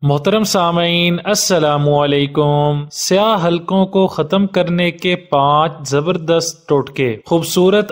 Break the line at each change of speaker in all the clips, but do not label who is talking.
محترم سامعین السلام علیکم۔ سیاہ حلقوں کو ختم کرنے کے 5 زبردست ٹوٹکے۔ خوبصورت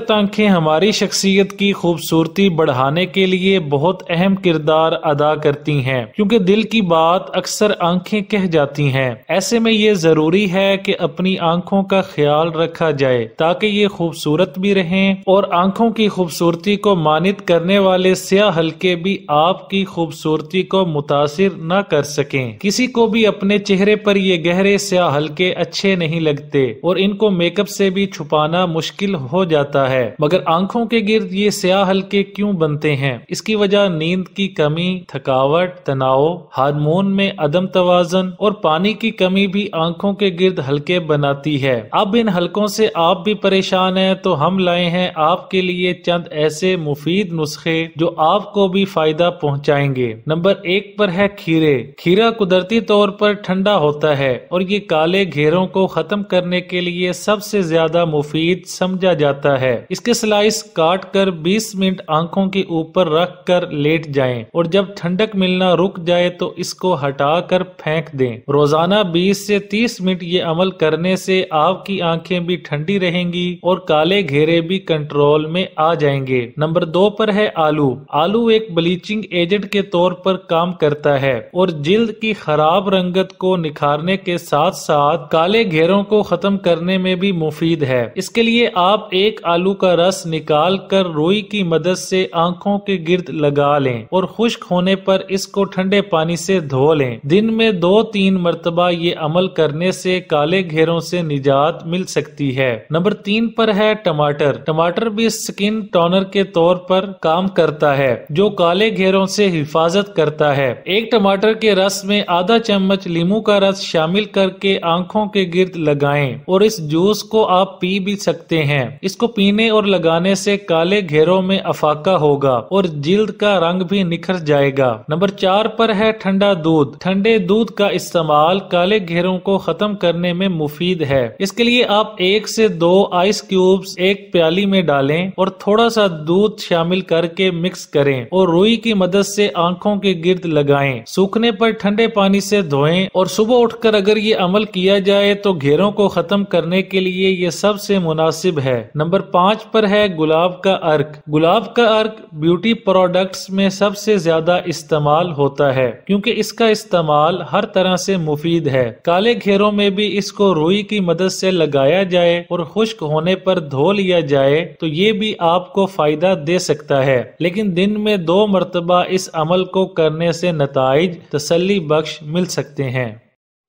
آنکھیں ہماری شخصیت کی خوبصورتی بڑھانے کے لیے بہت اہم کردار ادا کرتی ہیں، کیونکہ دل کی بات اکثر آنکھیں کہہ جاتی ہیں۔ ایسے میں یہ ضروری ہے کہ اپنی آنکھوں کا خیال رکھا جائے تاکہ یہ خوبصورت بھی رہیں اور آنکھوں کی خوبصورتی کو مانع کرنے والے سیاہ حلقے بھی آپ کی خوبصورتی کو متاثر نہ کر سکیں۔ کسی کو بھی اپنے چہرے پر یہ گہرے سیاہ حلقے اچھے نہیں لگتے اور ان کو میک اپ سے بھی چھپانا مشکل ہو جاتا ہے، مگر آنکھوں کے گرد یہ سیاہ حلقے کیوں بنتے ہیں؟ اس کی وجہ نیند کی کمی، تھکاوٹ، تناؤ، ہارمون میں عدم توازن اور پانی کی کمی بھی آنکھوں کے گرد حلقے بناتی ہے۔ اب ان حلقوں سے آپ بھی پریشان ہیں تو ہم لائے ہیں آپ کے لیے چند ایسے مفید نسخے جو آپ کو بھی فائدہ پہنچائیں گے۔ نمبر 1 پر ہے کھیرے۔ کھیرا قدرتی طور پر ٹھنڈا ہوتا ہے اور یہ کالے گھیروں کو ختم کرنے کے لیے سب سے زیادہ مفید سمجھا جاتا ہے۔ اس کے سلائس کاٹ کر 20 منٹ آنکھوں کے اوپر رکھ کر لیٹ جائیں اور جب ٹھنڈک ملنا رک جائے تو اس کو ہٹا کر پھینک دیں۔ روزانہ 20 سے 30 منٹ یہ عمل کرنے سے آپ کی آنکھیں بھی ٹھنڈی رہیں گی اور کالے گھیرے بھی کنٹرول میں آ جائیں گے۔ نمبر 2 پر ہے آلو۔ آلو ایک بلیچنگ ایجنٹ کے طور پر کام کرتا ہے اور جلد کی خراب رنگت کو نکھارنے کے ساتھ ساتھ کالے گھیروں کو ختم کرنے میں بھی مفید ہے۔ اس کے لیے آپ ایک آلو کا رس نکال کر روئی کی مدد سے آنکھوں کے گرد لگا لیں اور خشک ہونے پر اس کو ٹھنڈے پانی سے دھو لیں۔ دن میں 2-3 مرتبہ یہ عمل کرنے سے کالے گھیروں سے نجات مل سکتی ہے۔ نمبر 3 پر ہے ٹماٹر۔ ٹماٹر بھی سکن ٹونر کے طور پر کام کرتا ہے جو کالے گھیروں سے حفاظت کرتا ہے۔ ایک ٹماٹر کے رس میں آدھا چمچ لیموں کا رس شامل کر کے آنکھوں کے گرد لگائیں اور اس جوس کو آپ پی بھی سکتے ہیں۔ اس کو پینے اور لگانے سے کالے گھیروں میں افاقہ ہوگا اور جلد کا رنگ بھی نکھر جائے گا۔ نمبر 4 پر ہے ٹھنڈا دودھ۔ ٹھنڈے دودھ کا استعمال کالے گھیروں کو ختم کرنے میں مفید ہے۔ اس کے لیے آپ 1 سے 2 آئس کیوبز ایک پیالی میں ڈالیں اور تھوڑا سا دودھ شامل کر کے مکس کریں اور روئی کی مدد سے آنکھوں کے گرد لگائیں۔ سوکھنے پر ٹھنڈے پانی سے دھوئیں اور صبح اٹھ کر اگر یہ عمل کیا جائے تو گھیروں کو ختم کرنے کے لیے یہ سب سے مناسب ہے۔ نمبر 5 پر ہے گلاب کا عرق۔ گلاب کا عرق بیوٹی پروڈکٹس میں سب سے زیادہ استعمال ہوتا ہے کیونکہ اس کا استعمال ہر طرح سے مفید ہے۔ کالے گھیروں میں بھی اس کو روئی کی مدد سے لگایا جائے اور خشک ہونے پر دھو لیا جائے تو یہ بھی آپ کو فائدہ دے سکتا ہے، لیکن دن میں 2 مرتبہ اس عمل کو کرنے سے نتائج تسلی بخش مل سکتے ہیں۔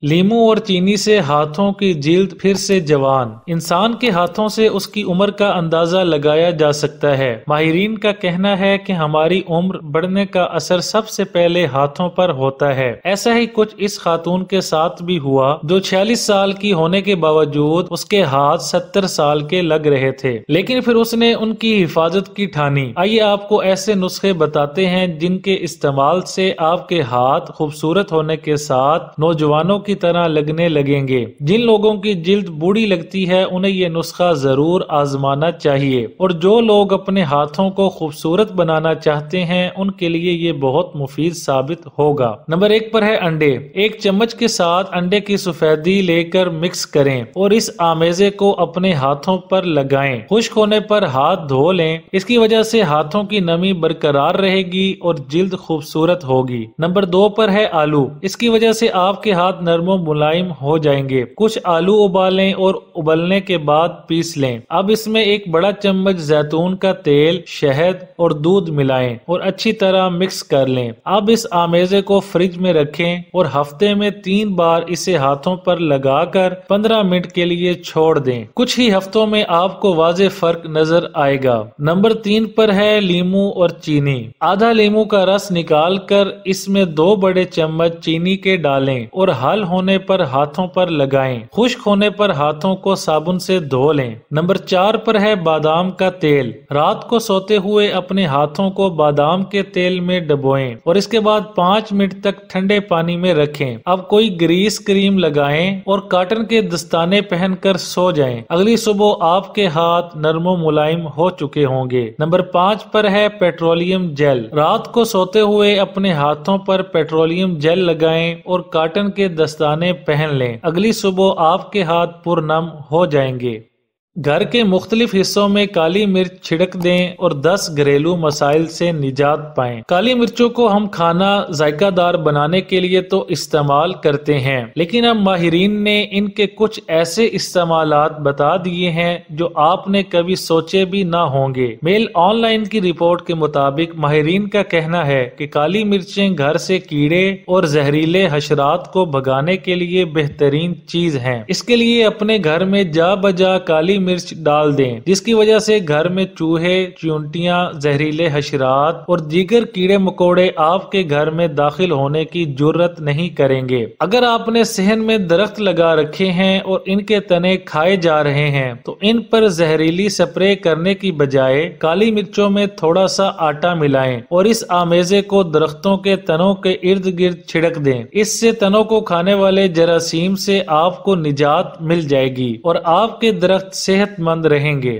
لیموں اور چینی سے ہاتھوں کی جلد پھر سے جوان۔ انسان کے ہاتھوں سے اس کی عمر کا اندازہ لگایا جا سکتا ہے۔ ماہرین کا کہنا ہے کہ ہماری عمر بڑھنے کا اثر سب سے پہلے ہاتھوں پر ہوتا ہے۔ ایسا ہی کچھ اس خاتون کے ساتھ بھی ہوا جو 46 سال کی ہونے کے باوجود اس کے ہاتھ 70 سال کے لگ رہے تھے، لیکن پھر اس نے ان کی حفاظت کی ٹھانی۔ آئیے آپ کو ایسے نسخے بتاتے ہیں جن کے استعمال سے آپ کے ہاتھ خوبصورت ہونے کے ساتھ نوجوانوں کی طرح لگنے لگیں گے۔ جن لوگوں کی جلد بوڑھی لگتی ہے انہیں یہ نسخہ ضرور آزمانا چاہیے، اور جو لوگ اپنے ہاتھوں کو خوبصورت بنانا چاہتے ہیں ان کے لیے یہ بہت مفید ثابت ہوگا۔ نمبر 1 پر ہے انڈے۔ 1 چمچ کے ساتھ انڈے کی سفیدی لے کر مکس کریں اور اس آمیزے کو اپنے ہاتھوں پر لگائیں۔ خشک ہونے پر ہاتھ دھو لیں، اس کی وجہ سے ہاتھوں کی نمی برقرار رہے گی اور جلد خوبصورت ہوگی۔ نمبر 2 پر ہے آلو۔ اس کی وجہ سے آپ کے ہاتھ نرم و ملائم ہو جائیں گے۔ کچھ آلو ابالیں اور ابلنے کے بعد پیس لیں۔ اب اس میں 1 بڑا چمچ زیتون کا تیل، شہد اور دودھ ملائیں اور اچھی طرح مکس کر لیں۔ اب اس آمیزے کو فریج میں رکھیں اور ہفتے میں 3 بار اسے ہاتھوں پر لگا کر 15 منٹ کے لیے چھوڑ دیں۔ کچھ ہی ہفتوں میں آپ کو واضح فرق نظر آئے گا۔ نمبر 3 پر ہے لیموں اور چینی۔ آدھا لیموں کا رس نکال کر اس میں 2 بڑے چمچ چینی کے ڈالیں اور حل ہونے پر ہاتھوں پر لگائیں، خشک ہونے پر ہاتھوں کو صابن سے دھو لیں۔ نمبر 4 پر ہے بادام کا تیل۔ رات کو سوتے ہوئے اپنے ہاتھوں کو بادام کے تیل میں ڈبوئیں اور اس کے بعد 5 منٹ تک ٹھنڈے پانی میں رکھیں۔ اب کوئی گریس کریم لگائیں اور کاٹن کے دستانے پہن کر سو جائیں۔ اگلی صبح آپ کے ہاتھ نرم و ملائم ہو چکے ہوں گے۔ نمبر 5 پر ہے پیٹرولیم جیل۔ رات کو سوتے ہوئے اپنے ہاتھوں پر پیٹرولیم جیل لگائیں اور کاٹن کے دستانے پہن لیں۔ اگلی صبح آپ کے ہاتھ پرنم ہو جائیں گے۔ گھر کے مختلف حصوں میں کالی مرچ چھڑک دیں اور 10 گھریلو مسائل سے نجات پائیں۔ کالی مرچوں کو ہم کھانا ذائقہ دار بنانے کے لیے تو استعمال کرتے ہیں، لیکن اب ماہرین نے ان کے کچھ ایسے استعمالات بتا دیے ہیں جو آپ نے کبھی سوچے بھی نہ ہوں گے۔ میل آن لائن کی رپورٹ کے مطابق ماہرین کا کہنا ہے کہ کالی مرچیں گھر سے کیڑے اور زہریلے حشرات کو بھگانے کے لیے بہترین چیز ہیں۔ اس کے لیے اپنے گھر میں جا بجا کالی مرچ ڈال دیں، جس کی وجہ سے گھر میں چوہے، چیونٹیاں، زہریلے حشرات اور دیگر کیڑے مکوڑے آپ کے گھر میں داخل ہونے کی جرت نہیں کریں گے۔ اگر آپ نے صحن میں درخت لگا رکھے ہیں اور ان کے تنے کھائے جا رہے ہیں تو ان پر زہریلی سپرے کرنے کی بجائے کالی مرچوں میں تھوڑا سا آٹا ملائیں اور اس آمیزے کو درختوں کے تنوں کے ارد گرد چھڑک دیں۔ اس سے تنوں کو کھانے والے جراثیم سے آپ کو نجات مل جائے گی اور آپ کے درخت صحت مند رہیں گے۔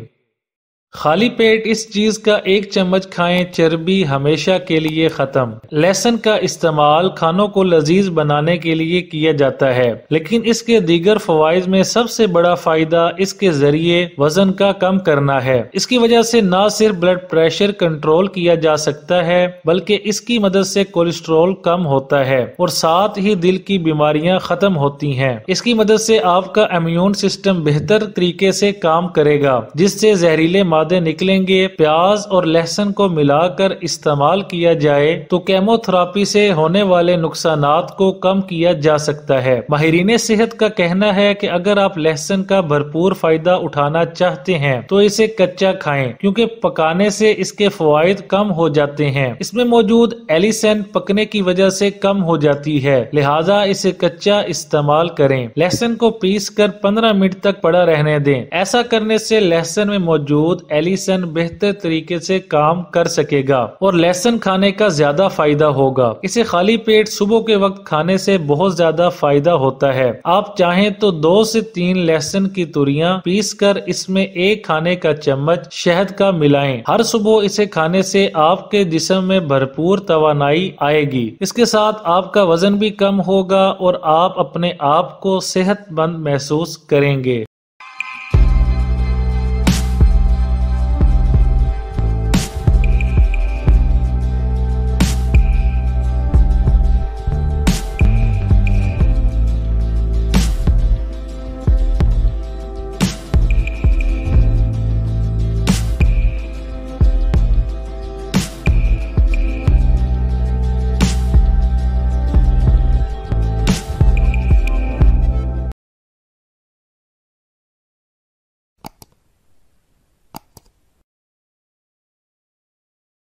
خالی پیٹ اس چیز کا 1 چمچ کھائیں، چربی ہمیشہ کے لیے ختم۔ لہسن کا استعمال کھانوں کو لذیذ بنانے کے لیے کیا جاتا ہے، لیکن اس کے دیگر فوائد میں سب سے بڑا فائدہ اس کے ذریعے وزن کا کم کرنا ہے۔ اس کی وجہ سے نہ صرف بلڈ پریشر کنٹرول کیا جا سکتا ہے بلکہ اس کی مدد سے کولیسٹرول کم ہوتا ہے اور ساتھ ہی دل کی بیماریاں ختم ہوتی ہیں۔ اس کی مدد سے آپ کا امیون سسٹم بہتر طریقے سے کام کرے گا، جس سے زہریلے مادے نکلیں گے۔ پیاز اور لہسن کو ملا کر استعمال کیا جائے تو کیمو تھراپی سے ہونے والے نقصانات کو کم کیا جا سکتا ہے۔ ماہرین صحت کا کہنا ہے کہ اگر آپ لہسن کا بھرپور فائدہ اٹھانا چاہتے ہیں تو اسے کچا کھائیں، کیونکہ پکانے سے اس کے فوائد کم ہو جاتے ہیں۔ اس میں موجود ایلیسن پکنے کی وجہ سے کم ہو جاتی ہے، لہذا اسے کچا استعمال کریں۔ لہسن کو پیس کر 15 منٹ تک پڑا رہنے دیں۔ ایسا کرنے سے لہسن میں موجود ایلیسن بہتر طریقے سے کام کر سکے گا اور لہسن کھانے کا زیادہ فائدہ ہوگا۔ اسے خالی پیٹ صبح کے وقت کھانے سے بہت زیادہ فائدہ ہوتا ہے۔ آپ چاہیں تو 2 سے 3 لہسن کی توریاں پیس کر اس میں 1 کھانے کا چمچ شہد کا ملائیں۔ ہر صبح اسے کھانے سے آپ کے جسم میں بھرپور توانائی آئے گی۔ اس کے ساتھ آپ کا وزن بھی کم ہوگا اور آپ اپنے آپ کو صحت مند محسوس کریں گے۔